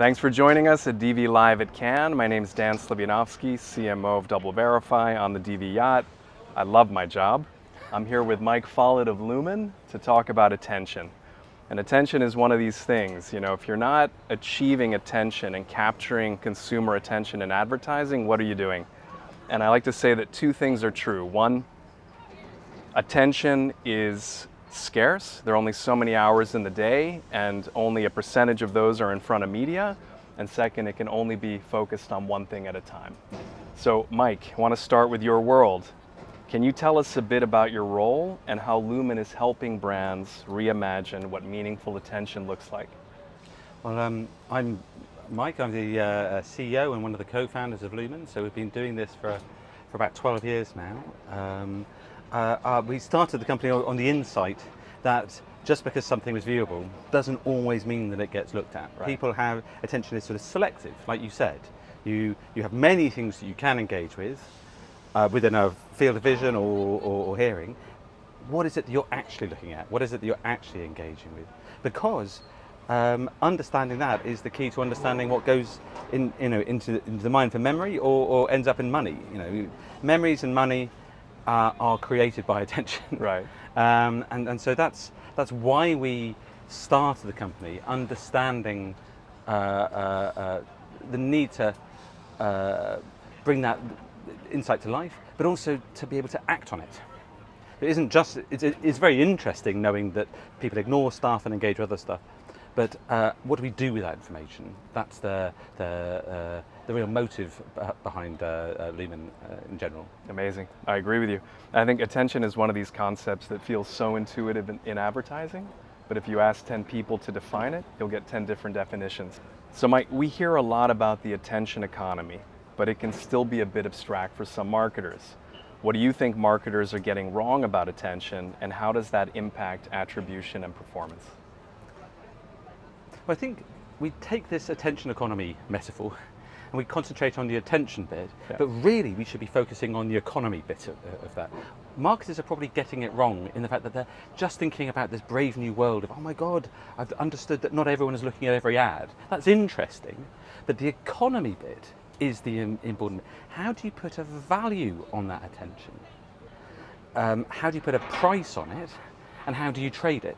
Thanks for joining us at DV Live at Cannes. My name is Dan Slivjanovski, CMO of DoubleVerify on the DV yacht. I love my job. I'm here with Mike Follett of Lumen to talk about attention. And attention is one of these things, if you're not achieving attention and capturing consumer attention in advertising, what are you doing? And I like to say that two things are true. One, attention is scarce. There are only so many hours in the day, and only a percentage of those are in front of media. And second, it can only be focused on one thing at a time. So Mike, I want to start with your world. Can you tell us a bit about your role and how Lumen is helping brands reimagine what meaningful attention looks like? Well, I'm Mike. I'm the CEO and one of the co-founders of Lumen. So we've been doing this for about 12 years now. We started the company on the insight that just because something was viewable doesn't always mean that it gets looked at. Right. People have attention is sort of selective, like you said. You have many things that you can engage with within a field of vision or hearing. What is it that you're actually looking at? What is it that you're actually engaging with? Because understanding that is the key to understanding what goes into the mind for memory or ends up in money. Memories and money are created by attention. Right. And so that's why we started the company, understanding the need to bring that insight to life, but also to be able to act on it. It isn't just, it's very interesting knowing that people ignore stuff and engage with other stuff, but what do we do with that information? That's the real motive behind Lumen in general. Amazing. I agree with you. I think attention is one of these concepts that feels so intuitive in advertising, but if you ask 10 people to define it, you'll get 10 different definitions. So Mike, we hear a lot about the attention economy, but it can still be a bit abstract for some marketers. What do you think marketers are getting wrong about attention, and how does that impact attribution and performance? Well, I think we take this attention economy metaphor and we concentrate on the attention bit, but really we should be focusing on the economy bit of that. Marketers are probably getting it wrong in the fact that they're just thinking about this brave new world of, oh my God, I've understood that not everyone is looking at every ad. That's interesting, but the economy bit is the important bit. How do you put a value on that attention? How do you put a price on it? And how do you trade it?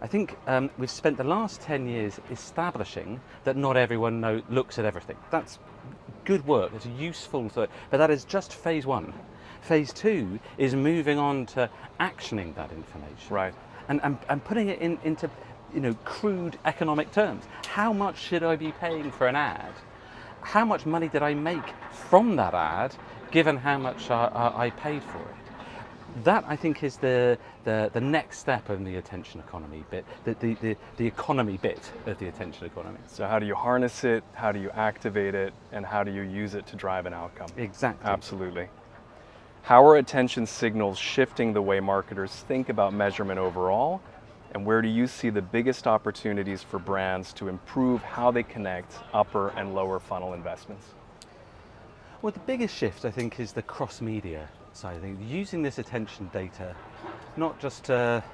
I think we've spent the last 10 years establishing that not everyone looks at everything. That's good work, it's useful, but that is just phase one. Phase two is moving on to actioning that information. Right. And putting it into crude economic terms. How much should I be paying for an ad? How much money did I make from that ad, given how much I paid for it? That, I think, is the next step in the attention economy bit, the economy bit of the attention economy. So how do you harness it, how do you activate it, and how do you use it to drive an outcome? Exactly. Absolutely. How are attention signals shifting the way marketers think about measurement overall, and where do you see the biggest opportunities for brands to improve how they connect upper and lower funnel investments? Well, the biggest shift, I think, is the cross-media side of things. Using this attention data, not just to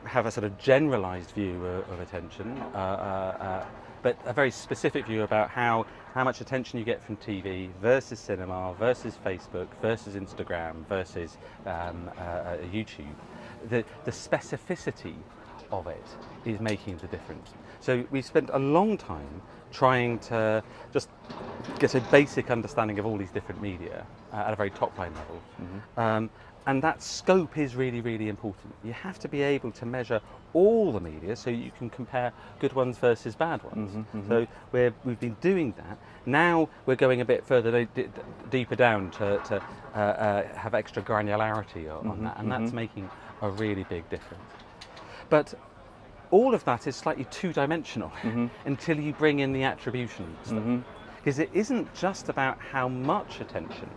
have a sort of generalized view of attention, but a very specific view about how much attention you get from TV versus cinema versus Facebook versus Instagram versus YouTube. The specificity of it is making the difference. So we spent a long time trying to just get a basic understanding of all these different media at a very top line level. Mm-hmm. And that scope is really, really important. You have to be able to measure all the media so you can compare good ones versus bad ones. Mm-hmm, mm-hmm. So we've been doing that. Now we're going a bit further deeper down to have extra granularity on that, and that's making a really big difference. But all of that is slightly two-dimensional until you bring in the attribution stuff. Because it isn't just about how much attention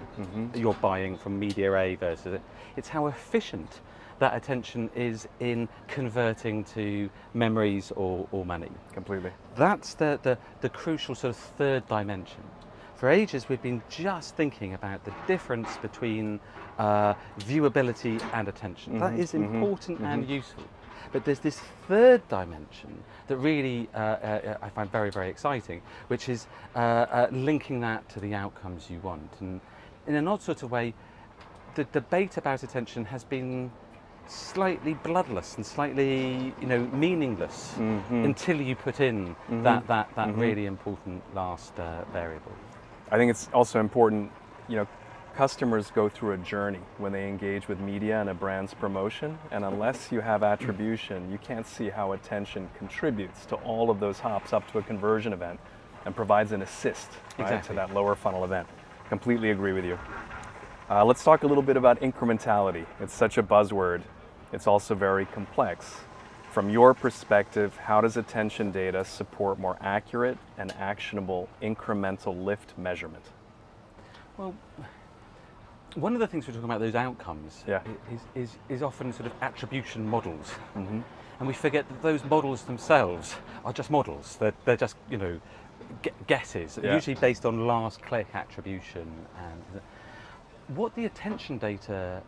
you're buying from media A versus it, it's how efficient that attention is in converting to memories or money. Completely. That's the crucial sort of third dimension. For ages we've been just thinking about the difference between viewability and attention. That is important and useful. But there's this third dimension that really I find very, very exciting, which is linking that to the outcomes you want. And in an odd sort of way, the debate about attention has been slightly bloodless and slightly, meaningless until you put in that really important last variable. I think it's also important, customers go through a journey when they engage with media and a brand's promotion, and unless you have attribution, you can't see how attention contributes to all of those hops up to a conversion event and provides an assist to that lower funnel event. Completely agree with you. Let's talk a little bit about incrementality. It's such a buzzword. It's also very complex. From your perspective, how does attention data support more accurate and actionable incremental lift measurement? Well, one of the things we're talking about, those outcomes, is often sort of attribution models. And we forget that those models themselves are just models. They're just, guesses, usually based on last click attribution. And what the attention data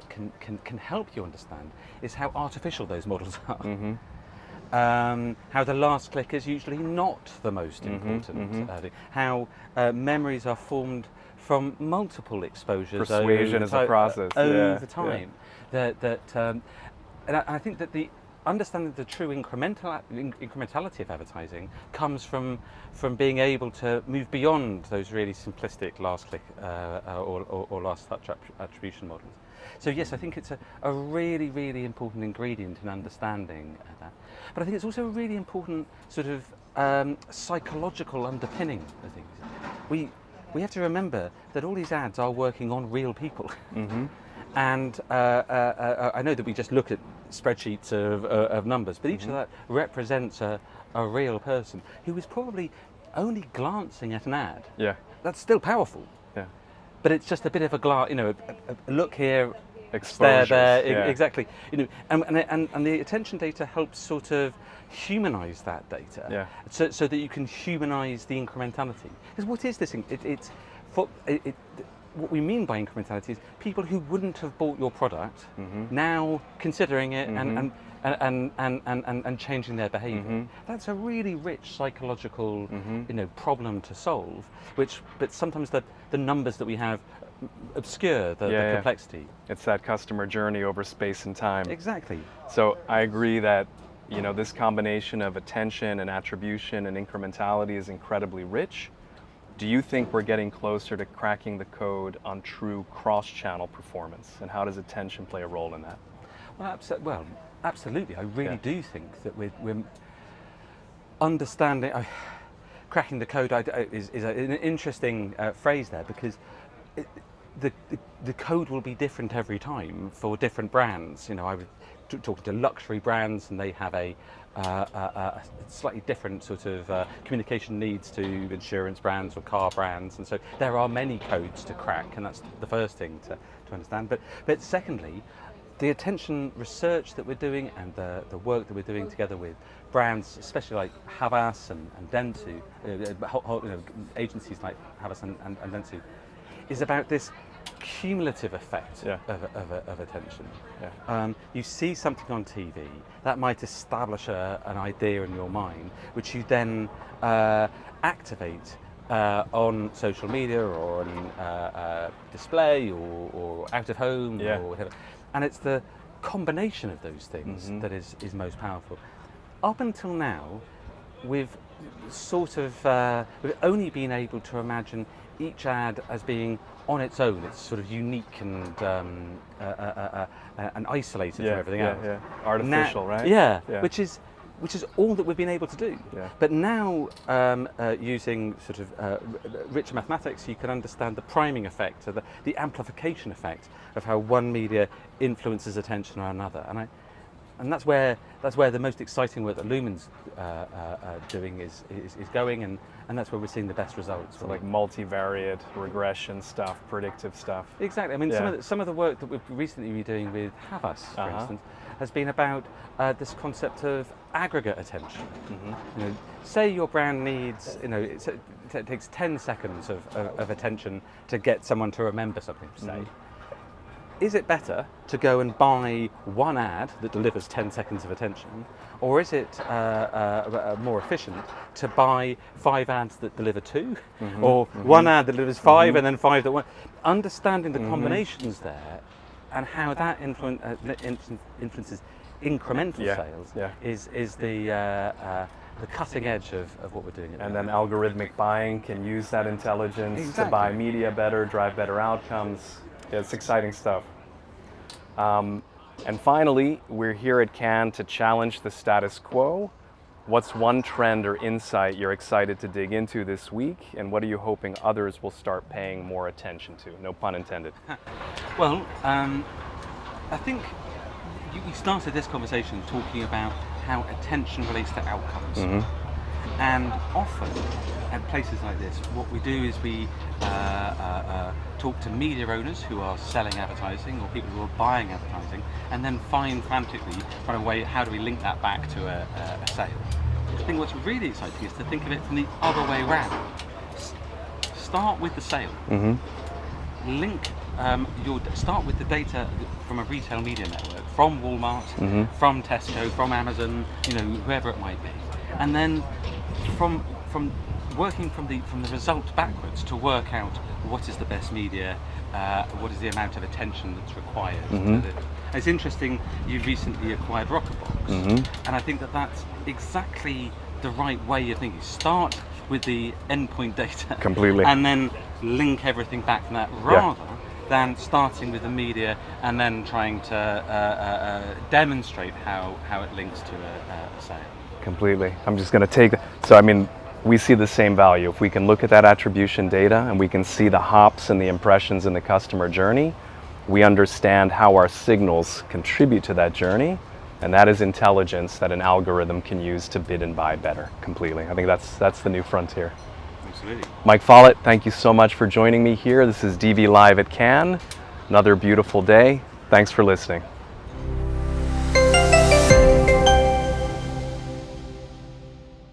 can help you understand is how artificial those models are. How the last click is usually not the most important. How memories are formed from multiple exposures. Persuasion is a process. Over time. And I think that the understanding the true incrementality of advertising comes from being able to move beyond those really simplistic last click or last touch attribution models. So yes, I think it's a really, really important ingredient in understanding that. But I think it's also a really important sort of psychological underpinning of things. We have to remember that all these ads are working on real people. And I know that we just look at spreadsheets of numbers, but each of that represents a real person who is probably only glancing at an ad. That's still powerful. But it's just a bit of a look here, stare there. Exactly. And the attention data helps sort of humanize that data, so that you can humanize the incrementality. Because what is this? What we mean by incrementality is people who wouldn't have bought your product now considering it and changing their behaviour. That's a really rich psychological problem to solve, but sometimes the numbers that we have obscure the complexity. It's that customer journey over space and time. Exactly. So I agree that this combination of attention and attribution and incrementality is incredibly rich. Do you think we're getting closer to cracking the code on true cross-channel performance, and how does attention play a role in that? Well, absolutely. I really do think that we're understanding. Cracking the code is an interesting phrase there, because the code will be different every time for different brands. I was talking to luxury brands, and they have a slightly different sort of communication needs to insurance brands or car brands, and so there are many codes to crack, and that's the first thing to understand. But secondly, the attention research that we're doing and the work that we're doing together with brands, especially like Havas and Dentsu, agencies like Havas and Dentsu, is about this cumulative effect of attention. You see something on TV that might establish an idea in your mind, which you then activate on social media or on display or out of home or whatever. And it's the combination of those things that is most powerful. Up until now, we've sort of we've only been able to imagine each ad as being on its own. It's sort of unique and isolated from everything else. Artificial, right? Which is all that we've been able to do. But now, using sort of rich mathematics, you can understand the priming effect, or the amplification effect of how one media influences attention on another. And that's where the most exciting work that Lumen's doing is going, and that's where we're seeing the best results. So like multivariate regression stuff, predictive stuff. Exactly. I mean, some of the work that we've recently been doing with Havas, for instance, has been about this concept of aggregate attention. Say your brand needs, it takes 10 seconds of attention to get someone to remember something, say. is it better to go and buy one ad that delivers 10 seconds of attention, or is it more efficient to buy 5 ads that deliver 2, or one ad that delivers 5 and then 5 that won't? Understanding the combinations there and how that influences incremental sales is the cutting edge of what we're doing. And then algorithmic buying can use that intelligence to buy media better, drive better outcomes. Yeah, it's exciting stuff. And finally, we're here at Cannes to challenge the status quo. What's one trend or insight you're excited to dig into this week, and what are you hoping others will start paying more attention to? No pun intended. Well, I think you started this conversation talking about how attention relates to outcomes. And often at places like this, what we do is we talk to media owners who are selling advertising or people who are buying advertising, and then find frantically a way, how do we link that back to a sale? I think what's really exciting is to think of it from the other way around. Start with the sale. Link start with the data from a retail media network, from Walmart, from Tesco, from Amazon, whoever it might be, and then from working from the result backwards to work out what is the best media, what is the amount of attention that's required. It's interesting, you've recently acquired Rockerbox, and I think that that's exactly the right way of thinking. Start with the endpoint data completely, and then link everything back from that, rather than starting with the media and then trying to demonstrate how it links to a sale. Completely. I'm just going to take so I mean, we see the same value. If we can look at that attribution data and we can see the hops and the impressions in the customer journey, we understand how our signals contribute to that journey, and that is intelligence that an algorithm can use to bid and buy better. Completely. I think that's the new frontier. Absolutely. Mike Follett, thank you so much for joining me here. This is DV Live at Cannes. Another beautiful day. Thanks for listening.